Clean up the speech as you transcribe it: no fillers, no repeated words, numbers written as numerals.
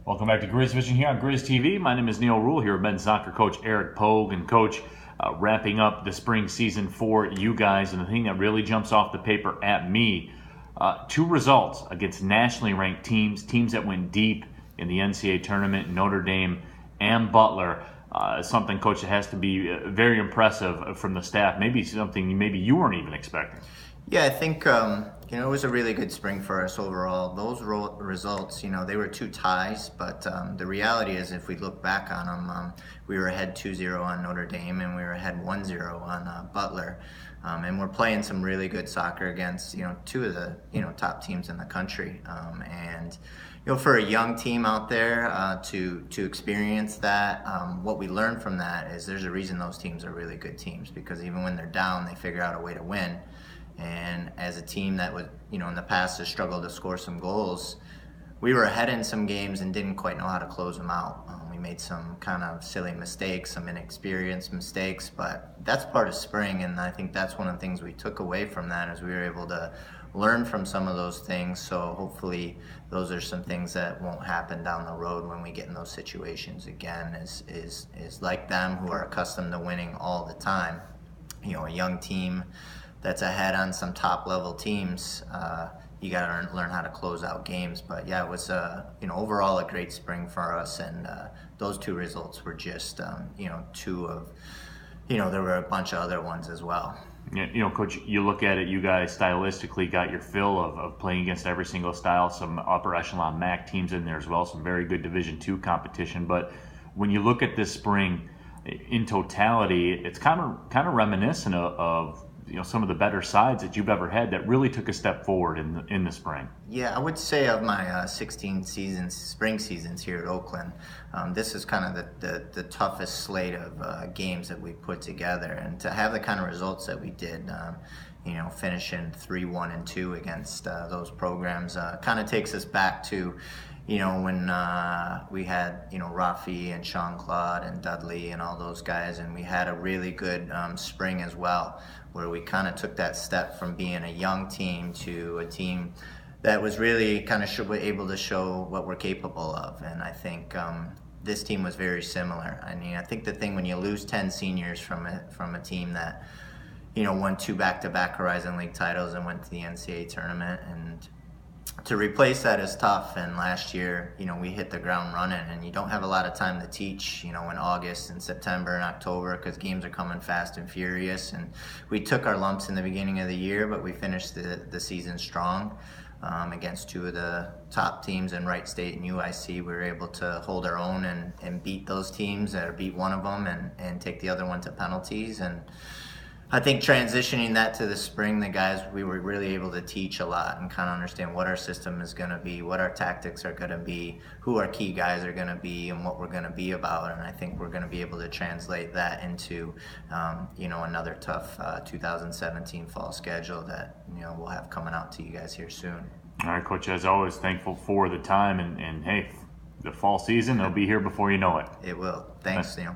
Welcome back to Grizz Vision here on Grizz TV. My name is Neal Ruhl here with men's soccer coach Eric Pogue. And Coach, wrapping up the spring season for you guys, and the thing that really jumps off the paper at me, two results against nationally ranked teams that went deep in the NCAA tournament, Notre Dame and Butler. Something, Coach, that has to be very impressive from the staff. Maybe something you weren't even expecting. Yeah, I think it was a really good spring for us overall. Those results, they were two ties, but the reality is, if we look back on them, we were ahead 2-0 on Notre Dame, and we were ahead 1-0 on Butler, and we're playing some really good soccer against two of the top teams in the country, and for a young team out there to experience that, what we learned from that is there's a reason those teams are really good teams, because even when they're down, they figure out a way to win. And as a team that would, in the past has struggled to score some goals, we were ahead in some games and didn't quite know how to close them out. We made some kind of silly mistakes, some inexperienced mistakes, but that's part of spring, and I think that's one of the things we took away from that, is we were able to learn from some of those things. So hopefully those are some things that won't happen down the road when we get in those situations again, is like them, who are accustomed to winning all the time. A young team that's ahead on some top level teams, you got to learn how to close out games. But yeah, it was overall a great spring for us, and those two results were just two of there were a bunch of other ones as well. Yeah, Coach, you look at it, you guys stylistically got your fill of playing against every single style, some upper echelon MAC teams in there as well, some very good Division II competition. But when you look at this spring in totality, it's kind of reminiscent of some of the better sides that you've ever had that really took a step forward in the spring. Yeah, I would say of my 16 spring seasons here at Oakland, this is kind of the toughest slate of games that we put together, and to have the kind of results that we did, finishing 3-1-2 against those programs, kind of takes us back to when we had, Rafi and Jean-Claude and Dudley and all those guys, and we had a really good spring as well, where we kind of took that step from being a young team to a team that was really kind of able to show what we're capable of. And I think this team was very similar. I mean, I think the thing when you lose 10 seniors from a team that, won 2 back-to-back Horizon League titles and went to the NCAA tournament, and to replace that is tough. And last year, we hit the ground running, and you don't have a lot of time to teach, in August and September and October, because games are coming fast and furious. And we took our lumps in the beginning of the year, but we finished the season strong against two of the top teams in Wright State and UIC. We were able to hold our own and beat those teams, or beat one of them and take the other one to penalties. And I think transitioning that to the spring, the guys, we were really able to teach a lot and kind of understand what our system is going to be, what our tactics are going to be, who our key guys are going to be, and what we're going to be about. And I think we're going to be able to translate that into, another tough 2017 fall schedule that, we'll have coming out to you guys here soon. All right, Coach, as always, thankful for the time, and hey, the fall season, it'll be here before you know it. It will. Thanks, Neal.